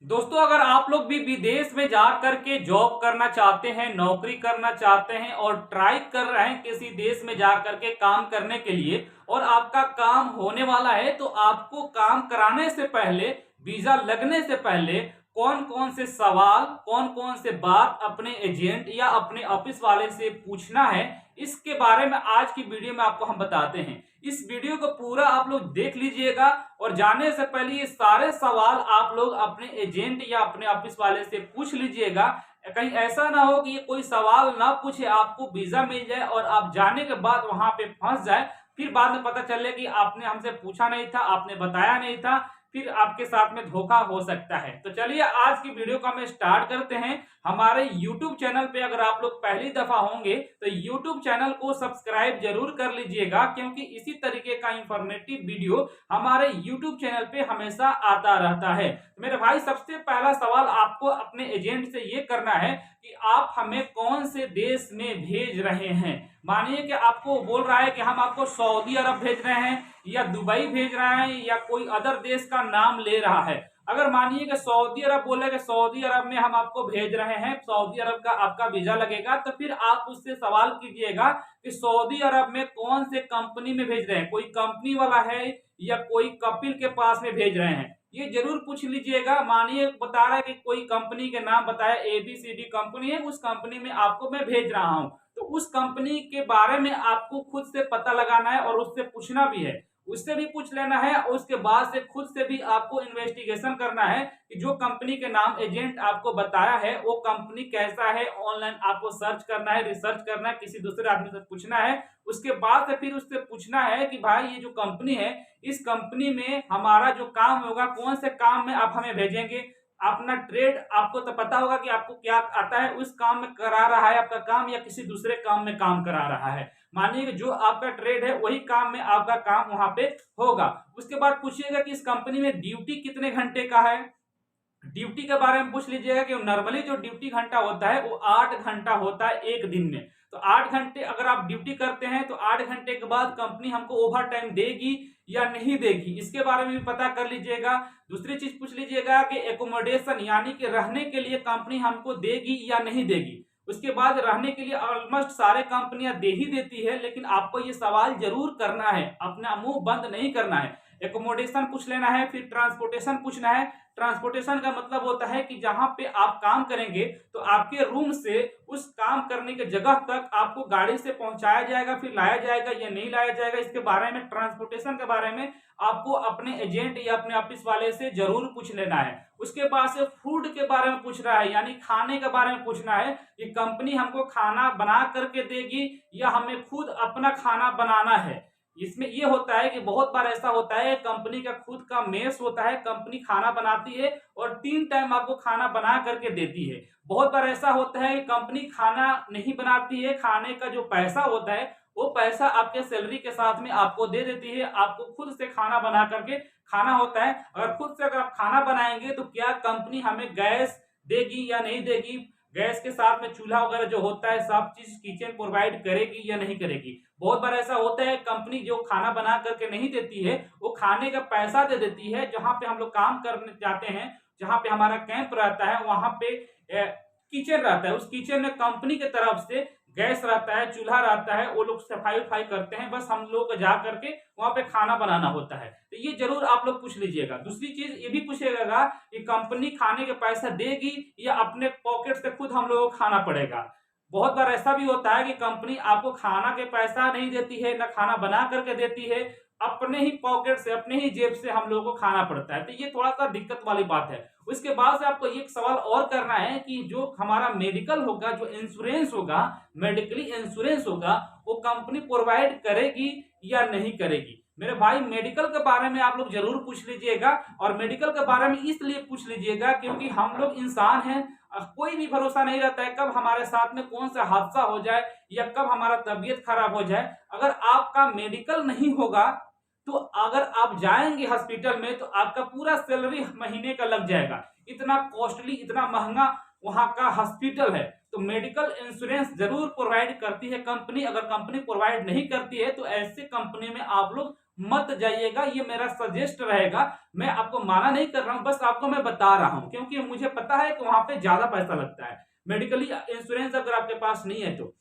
दोस्तों, अगर आप लोग भी विदेश में जा करके जॉब करना चाहते हैं, नौकरी करना चाहते हैं और ट्राई कर रहे हैं किसी देश में जा करके काम करने के लिए और आपका काम होने वाला है, तो आपको काम कराने से पहले, वीजा लगने से पहले कौन कौन से सवाल, कौन कौन से बात अपने एजेंट या अपने ऑफिस वाले से पूछना है, इसके बारे में आज की वीडियो में आपको हम बताते हैं। इस वीडियो को पूरा आप लोग देख लीजिएगा और जाने से पहले ये सारे सवाल आप लोग अपने एजेंट या अपने ऑफिस वाले से पूछ लीजिएगा। कहीं ऐसा ना हो कि ये कोई सवाल ना पूछे, आपको वीजा मिल जाए और आप जाने के बाद वहां पे फंस जाए, फिर बाद में पता चले कि आपने हमसे पूछा नहीं था, आपने बताया नहीं था, फिर आपके साथ में धोखा हो सकता है। तो चलिए आज की वीडियो को हम स्टार्ट करते हैं। हमारे YouTube चैनल पे अगर आप लोग पहली दफा होंगे तो YouTube चैनल को सब्सक्राइब जरूर कर लीजिएगा, क्योंकि इसी तरीके का इंफॉर्मेटिव वीडियो हमारे YouTube चैनल पे हमेशा आता रहता है। तो मेरे भाई, सबसे पहला सवाल आपको अपने एजेंट से ये करना है कि आप हमें कौन से देश में भेज रहे हैं। मानिए कि आपको बोल रहा है कि हम आपको सऊदी अरब भेज रहे हैं या दुबई भेज रहे हैं या कोई अदर देश का नाम ले रहा है। अगर मानिए कि सऊदी अरब बोले कि सऊदी अरब में हम आपको भेज रहे हैं, सऊदी अरब का आपका वीजा लगेगा, तो फिर आप उससे सवाल कीजिएगा कि सऊदी अरब में कौन से कंपनी में भेज रहे हैं, कोई कंपनी वाला है या कोई कपिल के पास में भेज रहे हैं, ये जरूर पूछ लीजिएगा। मानिए बता रहा है कि कोई कंपनी के नाम बताया, ABCD कंपनी है, उस कंपनी में आपको मैं भेज रहा हूं, तो उस कंपनी के बारे में आपको खुद से पता लगाना है और उससे पूछना भी है, उससे भी पूछ लेना है। और उसके बाद से खुद से भी आपको इन्वेस्टिगेशन करना है कि जो कंपनी के नाम एजेंट आपको बताया है वो कंपनी कैसा है। ऑनलाइन आपको सर्च करना है, रिसर्च करना है, किसी दूसरे आदमी से पूछना है। उसके बाद से फिर उससे पूछना है कि भाई ये जो कंपनी है, इस कंपनी में हमारा जो काम होगा, कौन से काम में आप हमें भेजेंगे। अपना ट्रेड आपको तो पता होगा कि आपको क्या आता है, उस काम में करा रहा है आपका काम या किसी दूसरे काम में काम करा रहा है। मानिए कि जो आपका ट्रेड है वही काम में आपका काम वहां पे होगा। उसके बाद पूछिएगा कि इस कंपनी में ड्यूटी कितने घंटे का है। ड्यूटी के बारे में पूछ लीजिएगा कि नॉर्मली जो ड्यूटी घंटा होता है वो 8 घंटा होता है एक दिन में। तो 8 घंटे अगर आप ड्यूटी करते हैं तो 8 घंटे के बाद कंपनी हमको ओवर टाइम देगी या नहीं देगी, इसके बारे में भी पता कर लीजिएगा। दूसरी चीज पूछ लीजिएगा कि एकोमोडेशन यानी कि रहने के लिए कंपनी हमको देगी या नहीं देगी। उसके बाद रहने के लिए ऑलमोस्ट सारे कंपनियां दे ही देती है, लेकिन आपको ये सवाल जरूर करना है, अपना मुंह बंद नहीं करना है। एकोमोडेशन पूछ लेना है, फिर ट्रांसपोर्टेशन पूछना है। ट्रांसपोर्टेशन का मतलब होता है कि जहां पे आप काम करेंगे तो आपके रूम से उस काम करने के जगह तक आपको गाड़ी से पहुंचाया जाएगा, फिर लाया जाएगा या नहीं लाया जाएगा, इसके बारे में, ट्रांसपोर्टेशन के बारे में आपको अपने एजेंट या अपने ऑफिस वाले से जरूर पूछ लेना है। उसके बाद से फूड के बारे में पूछ रहा है, यानी खाने के बारे में पूछना है कि कंपनी हमको खाना बना करके देगी या हमें खुद अपना खाना बनाना है। इसमें ये होता है कि बहुत बार ऐसा होता है कंपनी का खुद का मेस होता है, कंपनी खाना बनाती है और 3 टाइम आपको खाना बना करके देती है। बहुत बार ऐसा होता है कि कंपनी खाना नहीं बनाती है, खाने का जो पैसा होता है वो पैसा आपके सैलरी के साथ में आपको दे देती है, आपको खुद से खाना बना करके खाना होता है। अगर खुद से अगर आप खाना बनाएंगे तो क्या कंपनी हमें गैस देगी या नहीं देगी, गैस के साथ में चूल्हा वगैरह जो होता है सब चीज किचन प्रोवाइड करेगी या नहीं करेगी। बहुत बार ऐसा होता है कंपनी जो खाना बना करके नहीं देती है वो खाने का पैसा दे देती है। जहां पे हम लोग काम करने जाते हैं, जहां पे हमारा कैंप रहता है, वहां पे किचन रहता है, उस किचन में कंपनी की तरफ से गैस रहता है, चूल्हा रहता है, वो लोग सफाई उफाई करते हैं, बस हम लोग जा करके वहां पे खाना बनाना होता है। तो ये जरूर आप लोग पूछ लीजिएगा। दूसरी चीज ये भी पूछेगा कि कंपनी खाने के पैसा देगी या अपने पॉकेट से खुद हम लोगों को खाना पड़ेगा। बहुत बार ऐसा भी होता है कि कंपनी आपको खाना के पैसा नहीं देती है, ना खाना बना करके देती है, अपने ही पॉकेट से, अपने ही जेब से हम लोगों को खाना पड़ता है। तो ये थोड़ा सा दिक्कत वाली बात है। उसके बाद से आपको एक सवाल और करना है कि जो हमारा मेडिकल होगा, जो इंश्योरेंस होगा, मेडिकली इंश्योरेंस होगा, वो कंपनी प्रोवाइड करेगी या नहीं करेगी। मेरे भाई, मेडिकल के बारे में आप लोग जरूर पूछ लीजिएगा। और मेडिकल के बारे में इसलिए पूछ लीजिएगा क्योंकि हम लोग इंसान हैं, कोई भी भरोसा नहीं रहता है कब हमारे साथ में कौन सा हादसा हो जाए या कब हमारा तबीयत खराब हो जाए। अगर आपका मेडिकल नहीं होगा तो अगर आप जाएंगे हॉस्पिटल में तो आपका पूरा सैलरी महीने का लग जाएगा। इतना कॉस्टली, इतना महंगा वहां का हॉस्पिटल है। तो मेडिकल इंश्योरेंस जरूर प्रोवाइड करती है कंपनी। अगर कंपनी प्रोवाइड नहीं करती है तो ऐसे कंपनी में आप लोग मत जाइएगा, ये मेरा सजेस्ट रहेगा। मैं आपको माना नहीं कर रहा हूं, बस आपको मैं बता रहा हूं, क्योंकि मुझे पता है कि वहां पे ज्यादा पैसा लगता है। मेडिकली इंश्योरेंस अगर आपके पास नहीं है तो,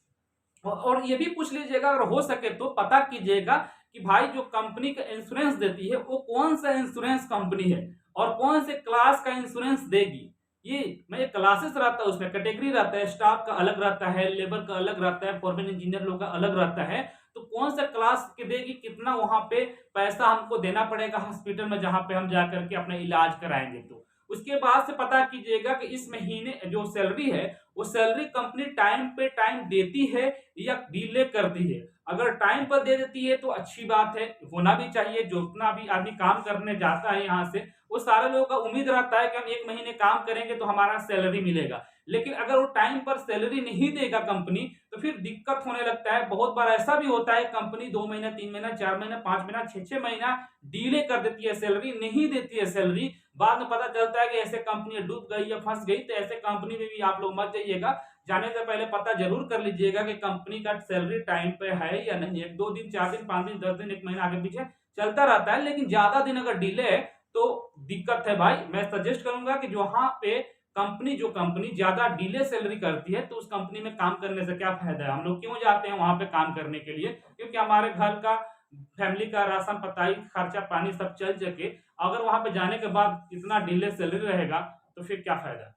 और ये भी पूछ लीजिएगा, अगर हो सके तो पता कीजिएगा कि भाई जो कंपनी का इंश्योरेंस देती है वो कौन सा इंश्योरेंस कंपनी है और कौन से क्लास का इंश्योरेंस देगी। ये मैं क्लासेस रहता है, उसमें कैटेगरी रहता है, स्टाफ का अलग रहता है, लेबर का अलग रहता है, फॉरमैन इंजीनियर लोग का अलग रहता है। तो कौन सा क्लास के देगी, कितना वहां पे पैसा हमको देना पड़ेगा हॉस्पिटल में जहां पे हम जाकर के अपना इलाज कराएंगे। तो उसके बाद से पता कीजिएगा कि इस महीने जो सैलरी है वो सैलरी कंपनी टाइम पे टाइम देती है या डिले करती है। अगर टाइम पर दे देती है तो अच्छी बात है, होना भी चाहिए। जो उतना भी आदमी काम करने जाता है यहाँ से, वो सारे लोगों का उम्मीद रहता है कि हम 1 महीने काम करेंगे तो हमारा सैलरी मिलेगा। लेकिन अगर वो टाइम पर सैलरी नहीं देगा कंपनी, तो फिर दिक्कत होने लगता है। बहुत बार ऐसा भी होता है कंपनी 2 महीना, 3 महीना, 4 महीना, 5 महीना, 6 महीना डिले कर देती है, सैलरी नहीं देती है सैलरी। बाद में पता चलता है कि ऐसे कंपनी डूब गई या फंस गई। तो ऐसे कंपनी में भी आप लोग मत जाइएगा। जाने से पहले पता जरूर कर लीजिएगा कि कंपनी का सैलरी टाइम पे है या नहीं है। 2 दिन, 4 दिन, 5 दिन, 10 दिन, 1 महीना आगे पीछे चलता रहता है, लेकिन ज्यादा दिन अगर डिले है तो दिक्कत है भाई। मैं सजेस्ट करूंगा कि वहां पे जो कंपनी ज्यादा डिले सैलरी करती है, तो उस कंपनी में काम करने से क्या फायदा है। हम लोग क्यों जाते हैं वहां पे काम करने के लिए? क्योंकि हमारे घर का, फैमिली का राशन पताई, खर्चा पानी सब चल सके। अगर वहां पे जाने के बाद इतना डिले सैलरी रहेगा तो फिर क्या फायदा।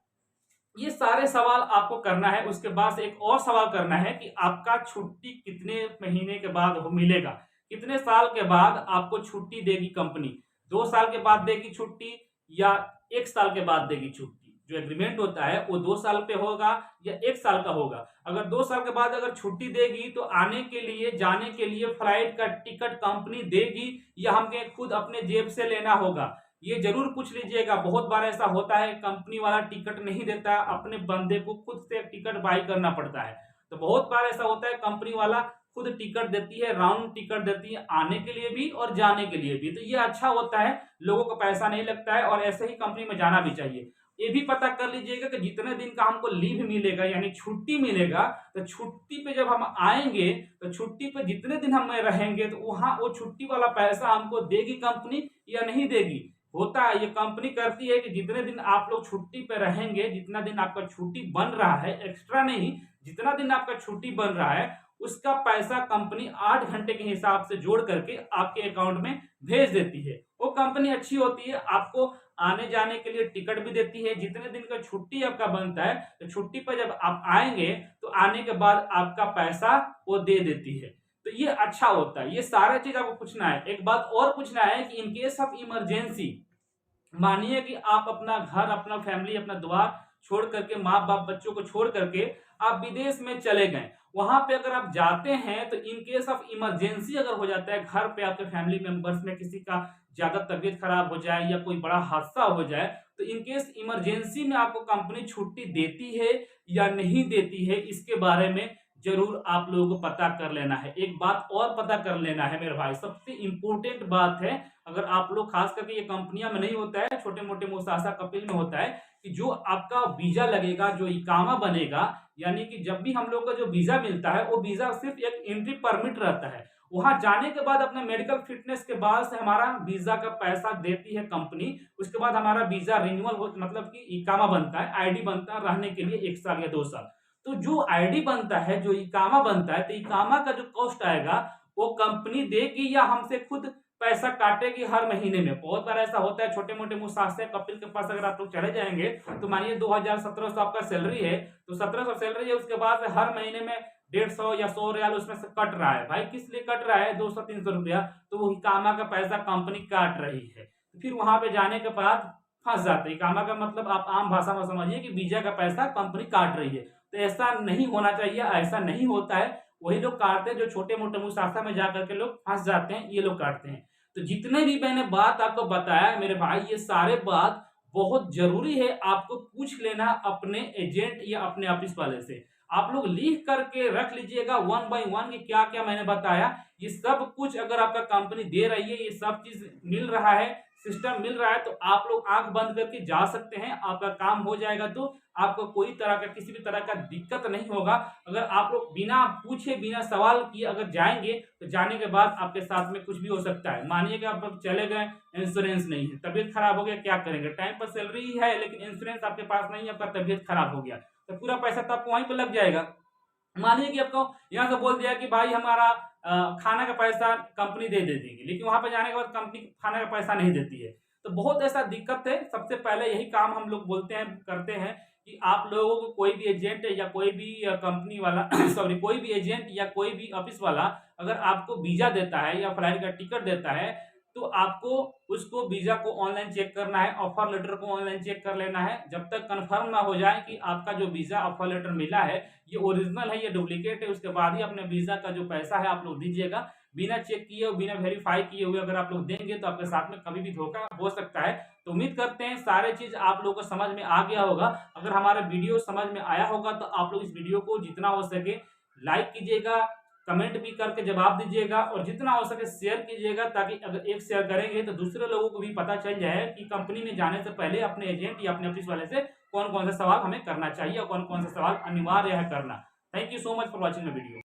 ये सारे सवाल आपको करना है। उसके बाद एक और सवाल करना है कि आपका छुट्टी कितने महीने के बाद मिलेगा, कितने साल के बाद आपको छुट्टी देगी कंपनी। 2 साल के बाद देगी छुट्टी या 1 साल के बाद देगी छुट्टी। जो एग्रीमेंट होता है वो 2 साल पे होगा या 1 साल का होगा। अगर 2 साल के बाद अगर छुट्टी देगी तो आने के लिए, जाने के लिए फ्लाइट का टिकट कंपनी देगी या हमें खुद अपने जेब से लेना होगा। ये जरूर पूछ लीजिएगा। बहुत बार ऐसा होता है कंपनी वाला टिकट नहीं देता, अपने बंदे को खुद से टिकट बाई करना पड़ता है। तो बहुत बार ऐसा होता है कंपनी वाला खुद टिकट देती है, राउंड टिकट देती है, आने के लिए भी और जाने के लिए भी। तो ये अच्छा होता है, लोगों को पैसा नहीं लगता है और ऐसे ही कंपनी में जाना भी चाहिए। ये भी पता कर लीजिएगा कि जितने दिन का हमको लीव मिलेगा यानी छुट्टी मिलेगा, तो छुट्टी पे जब हम आएंगे तो छुट्टी पे जितने दिन हम रहेंगे तो वहां वो छुट्टी वाला पैसा हमको देगी कंपनी या नहीं देगी। होता है, ये कंपनी करती है कि जितने दिन आप लोग छुट्टी पे रहेंगे, जितना दिन आपका छुट्टी बन रहा है, एक्स्ट्रा नहीं, जितना दिन आपका छुट्टी बन रहा है उसका पैसा कंपनी 8 घंटे के हिसाब से जोड़ करके आपके अकाउंट में भेज देती है। वो कंपनी अच्छी होती है, आपको आने जाने के लिए टिकट भी देती है। जितने दिन का छुट्टी आपका बनता है तो छुट्टी पर जब आप आएंगे तो आने के बाद आपका पैसा वो दे देती है। तो ये अच्छा होता है। ये सारा चीज आपको पूछना है। एक बात और पूछना है कि इन केस ऑफ इमरजेंसी, मानिए कि आप अपना घर, अपना फैमिली, अपना द्वार छोड़ करके, माँ बाप बच्चों को छोड़ करके आप विदेश में चले गए। वहां पे अगर आप जाते हैं तो इन केस ऑफ इमरजेंसी अगर हो जाता है, घर पे आपके फैमिली मेंबर्स में किसी का ज्यादा तबीयत खराब हो जाए या कोई बड़ा हादसा हो जाए, तो इन केस इमरजेंसी में आपको कंपनी छुट्टी देती है या नहीं देती है, इसके बारे में जरूर आप लोगों को पता कर लेना है। एक बात और पता कर लेना है मेरे भाई, सबसे इंपॉर्टेंट बात है। अगर आप लोग, खास करके ये कंपनियां में नहीं होता है, छोटे मोटे मुसासा कपिल में होता है कि जो आपका वीजा लगेगा, जो इकामा बनेगा, यानी कि जब भी हम लोग का जो वीजा मिलता है वो वीजा सिर्फ एक एंट्री परमिट रहता है। वहां जाने के बाद अपना मेडिकल फिटनेस के बाद से हमारा वीजा का पैसा देती है कंपनी। उसके बाद हमारा वीजा रिन्यूअल हो, मतलब कि इकामा बनता है, आईडी बनता है रहने के लिए 1 साल या 2 साल। तो जो आईडी बनता है, जो इकामा बनता है, तो इकामा का जो कॉस्ट आएगा वो कंपनी देगी या हमसे खुद पैसा काटेगी हर महीने में। बहुत बार ऐसा होता है, छोटे मोटे मुसासे कपिल के पास अगर आप लोग चले जाएंगे तो मानिए 2000-1700 आपका सैलरी है, तो 1700 सैलरी है, उसके बाद हर महीने में 150 या 100 रियाल उसमें से कट रहा है। भाई किस लिए कट रहा है 200-300 रुपया? तो वो इकामा का पैसा कंपनी काट रही है। फिर वहां पे जाने के बाद फंस जाते हैं। इकामा का मतलब आप आम भाषा में समझिए कि वीजा का पैसा कंपनी काट रही है। तो ऐसा नहीं होना चाहिए, ऐसा नहीं होता है। वही लोग काटते हैं जो छोटे मोटे मुसाफा में जाकर के लोग फंस जाते हैं, ये लोग काटते हैं। तो जितने भी मैंने बात आपको बताया मेरे भाई, ये सारे बात बहुत जरूरी है आपको पूछ लेना अपने एजेंट या अपने ऑफिस वाले से। आप लोग लिख करके रख लीजिएगा 1 बाय 1 कि क्या क्या मैंने बताया। ये सब कुछ अगर आपका कंपनी दे रही है, ये सब चीज मिल रहा है, सिस्टम मिल रहा है तो आप लोग आंख बंद करके जा सकते हैं, आपका काम हो जाएगा। तो आपको कोई तरह का किसी भी तरह का दिक्कत नहीं होगा। अगर आप लोग बिना पूछे बिना सवाल किए अगर जाएंगे तो जाने के बाद आपके साथ में कुछ भी हो सकता है। मानिए कि आप लोग चले गए, इंश्योरेंस नहीं है, तबीयत खराब हो गया, क्या करेंगे? टाइम पर सैलरी ही है लेकिन इंश्योरेंस आपके पास नहीं है, आपका तबीयत खराब हो गया तो पूरा पैसा तो आपको वहीं पर लग जाएगा। मानिए कि आपको यहाँ से बोल दिया कि भाई हमारा खाना का पैसा कंपनी दे देगी, लेकिन वहां पर जाने के बाद कंपनी खाने का पैसा नहीं देती है। तो बहुत ऐसा दिक्कत है। सबसे पहले यही काम हम लोग बोलते हैं, करते हैं कि आप लोगों को कोई भी एजेंट या कोई भी कंपनी वाला सॉरी कोई भी एजेंट या कोई भी ऑफिस वाला अगर आपको वीजा देता है या फ्लाइट का टिकट देता है तो आपको उसको वीजा को ऑनलाइन चेक करना है, ऑफर लेटर को ऑनलाइन चेक कर लेना है। जब तक कंफर्म ना हो जाए कि आपका जो वीजा ऑफर लेटर मिला है ये ओरिजिनल है या डुप्लीकेट है, उसके बाद ही अपने वीजा का जो पैसा है आप लोग दीजिएगा। बिना चेक किए और बिना वेरीफाई किए हुए अगर आप लोग देंगे तो आपके साथ में कभी भी धोखा हो सकता है। तो उम्मीद करते हैं सारे चीज आप लोगों को समझ में आ गया होगा। अगर हमारा वीडियो समझ में आया होगा तो आप लोग इस वीडियो को जितना हो सके लाइक कीजिएगा, कमेंट भी करके जवाब दीजिएगा और जितना हो सके शेयर कीजिएगा, ताकि अगर एक शेयर करेंगे तो दूसरे लोगों को भी पता चल जाए कि कंपनी में जाने से पहले अपने एजेंट या अपने ऑफिस वाले से कौन कौन से सवाल हमें करना चाहिए और कौन कौन से सवाल अनिवार्य है करना। Thank you so much for watching the video.